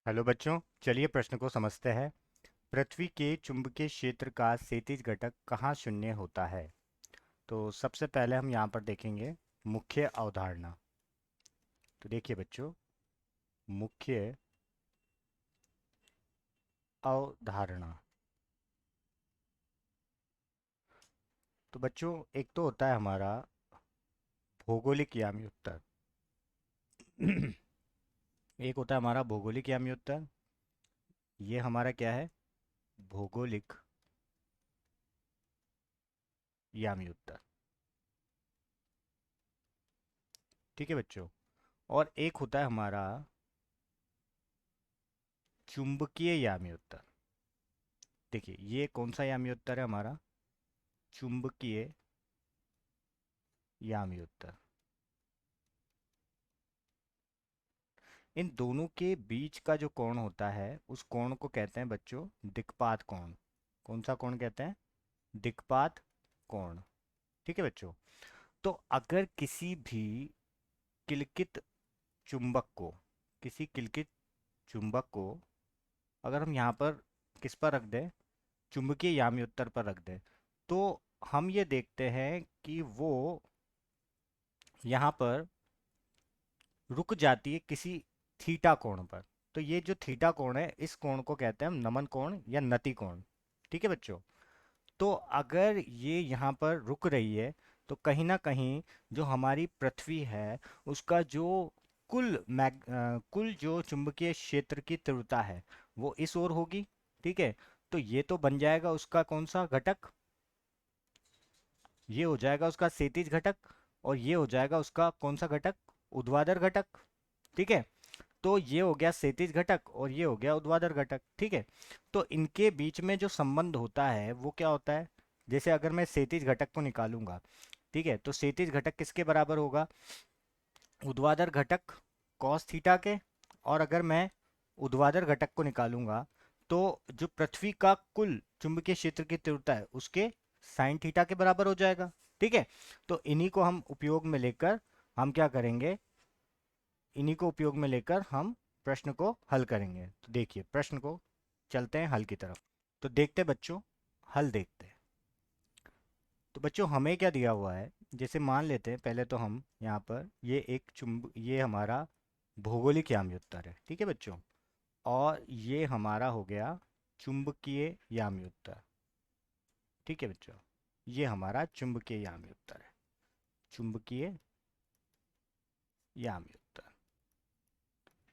Hello बच्चों, चलिए प्रश्न को समझते हैं। पृथ्वी के चुंबकीय क्षेत्र का क्षैतिज घटक कहाँ शून्य होता है? तो सबसे पहले हम यहाँ पर देखेंगे मुख्य अवधारणा। तो देखिए बच्चों, मुख्य अवधारणा। तो बच्चों, एक तो होता है हमारा भौगोलिक यामी उत्तर। एक होता है हमारा भौगोलिक यामी उत्तर। ये हमारा क्या है? भौगोलिक यामी उत्तर। ठीक है बच्चों। और एक होता है हमारा चुंबकीय यामी उत्तर। देखिए, ये कौन सा यामी उत्तर है हमारा? चुंबकीय यामी उत्तर। इन दोनों के बीच का जो कोण होता है उस कोण को कहते हैं बच्चों दिक्पात कोण। कौन सा कोण कहते हैं? दिक्पात कोण। ठीक है बच्चों। तो अगर किसी भी किलकित चुंबक को किसी किलकित चुंबक को अगर हम यहाँ पर किस पर रख दें? चुंबकीय यामी उत्तर पर रख दें, तो हम ये देखते हैं कि वो यहाँ पर रुक जाती है किसी थीटा कोण पर। तो ये जो थीटा कोण है, इस कोण को कहते हैं हम नमन कोण या नति कोण। ठीक है बच्चों। तो अगर ये यहाँ पर रुक रही है, तो कहीं ना कहीं जो हमारी पृथ्वी है उसका जो कुल जो चुंबकीय क्षेत्र की तीव्रता है वो इस ओर होगी। ठीक है। तो ये तो बन जाएगा उसका कौन सा घटक? ये हो जाएगा उसका क्षैतिज घटक। और ये हो जाएगा उसका कौन सा घटक? ऊर्ध्वाधर घटक। ठीक है। तो ये हो गया क्षैतिज घटक और ये हो गया ऊर्ध्वाधर घटक। ठीक है। तो इनके बीच में जो संबंध होता है वो क्या होता है? जैसे अगर मैं क्षैतिज घटक को निकालूंगा, ठीक है, तो क्षैतिज घटक किसके बराबर होगा? ऊर्ध्वाधर घटक कॉस थीटा के। और अगर मैं ऊर्ध्वाधर घटक को निकालूंगा तो जो पृथ्वी का कुल चुंबकीय क्षेत्र की तीव्रता है उसके साइन थीटा के बराबर हो जाएगा। ठीक है। तो इन्हीं को हम उपयोग में लेकर हम क्या करेंगे? इन्हीं को उपयोग में लेकर हम प्रश्न को हल करेंगे। तो देखिए प्रश्न को, चलते हैं हल की तरफ। तो देखते हैं बच्चों, हल देखते हैं। तो बच्चों हमें क्या दिया हुआ है? जैसे मान लेते हैं, पहले तो हम यहाँ पर ये हमारा भौगोलिक यामी उत्तर है। ठीक है बच्चों। और ये हमारा हो गया चुंबकीय यामी उत्तर। ठीक है बच्चों। ये हमारा चुंबकीय यामी उत्तर है। चुंबकीय यामी उत्तर।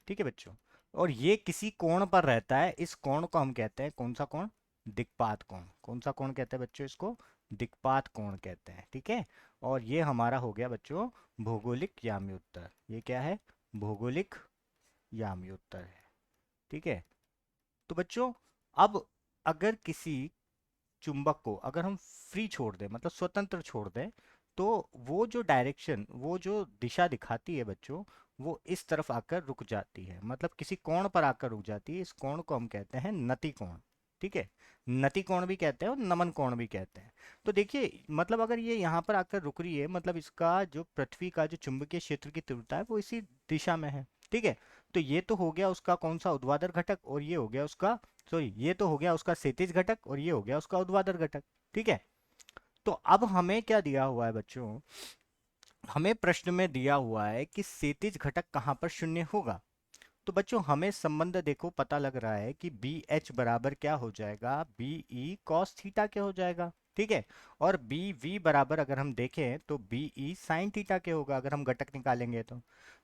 ठीक है बच्चों। और ये किसी कोण पर रहता है। इस कोण को हम कहते हैं कौन सा कोण? दिक्पात कोण। कौन सा कोण कहते हैं बच्चों इसको? दिक्पात कोण कहते हैं। ठीक है। और ये हमारा हो गया बच्चों भौगोलिक यामी उत्तर। ये क्या है? भौगोलिक यामी उत्तर है। ठीक है। तो बच्चों, अब अगर किसी चुंबक को अगर हम फ्री छोड़ दें, मतलब स्वतंत्र छोड़ दें, तो वो जो दिशा दिखाती है बच्चों, वो इस तरफ आकर रुक जाती है, मतलब किसी कोण पर आकर रुक जाती है। इस कोण को हम कहते हैं नति कोण। ठीक है। नति कोण भी कहते हैं और नमन कोण भी कहते हैं। तो देखिए, मतलब अगर ये यहाँ पर आकर रुक रही है, मतलब इसका जो पृथ्वी का जो चुंबकीय क्षेत्र की तीव्रता है वो इसी दिशा में है। ठीक है। तो ये तो हो गया उसका कौन सा? ऊर्ध्वाधर घटक। और ये हो गया उसका, सॉरी, ये तो हो गया उसका क्षैतिज घटक और ये हो गया उसका ऊर्ध्वाधर घटक। ठीक है। तो अब हमें क्या दिया हुआ है बच्चों? हमें प्रश्न में दिया हुआ है कि क्षैतिज घटक कहाँ पर शून्य होगा। तो बच्चों हमें संबंध देखो पता लग रहा है कि बी एच बराबर क्या हो जाएगा? बी ई कॉस थीटा के हो जाएगा। ठीक है। और बी वी बराबर अगर हम देखें तो बी ई साइन थीटा के होगा, अगर हम घटक निकालेंगे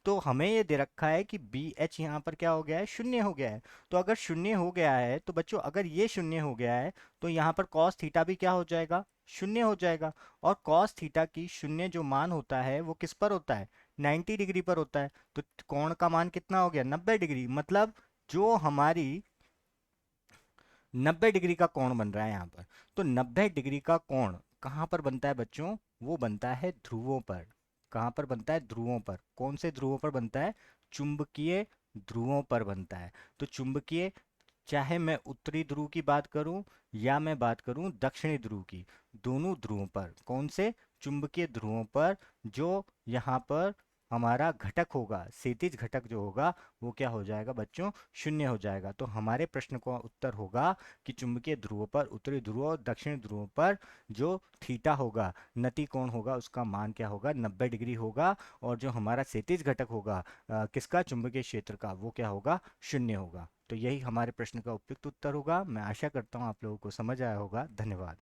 तो हमें ये दे रखा है कि बी एच यहाँ पर क्या हो गया है? शून्य हो गया है। तो अगर शून्य हो गया है तो बच्चों, अगर ये शून्य हो गया है तो यहाँ पर कॉस थीटा भी क्या हो जाएगा? शून्य हो जाएगा। और कॉस थीटा की शून्य जो मान होता है वो किस पर होता है? 90 डिग्री पर होता है। तो कोण का मान कितना हो गया? 90 डिग्री। मतलब जो हमारी 90 डिग्री का कोण बन रहा है यहाँ पर, तो 90 डिग्री का कोण कहाँ पर बनता है बच्चों? वो बनता है ध्रुवों पर। कहाँ पर बनता है? ध्रुवों पर। कौन से ध्रुवों पर बनता है? चुंबकीय ध्रुवों पर बनता है। तो चुंबकीय, चाहे मैं उत्तरी ध्रुव की बात करूं या मैं बात करूं दक्षिणी ध्रुव की, दोनों ध्रुवों पर। कौन से? चुंबकीय ध्रुवों पर, जो यहाँ पर हमारा घटक होगा, क्षैतिज घटक जो होगा वो क्या हो जाएगा बच्चों, शून्य हो जाएगा। तो हमारे प्रश्न का उत्तर होगा कि चुंबकीय ध्रुवों पर, उत्तरी ध्रुव और दक्षिण ध्रुवों पर जो थीटा होगा, नति कोण होगा, उसका मान क्या होगा, 90 डिग्री होगा। और जो हमारा क्षैतिज घटक होगा किसका, चुंबकीय क्षेत्र का, वो क्या होगा, शून्य होगा। तो यही हमारे प्रश्न का उपयुक्त उत्तर होगा। मैं आशा करता हूँ आप लोगों को समझ आया होगा। धन्यवाद।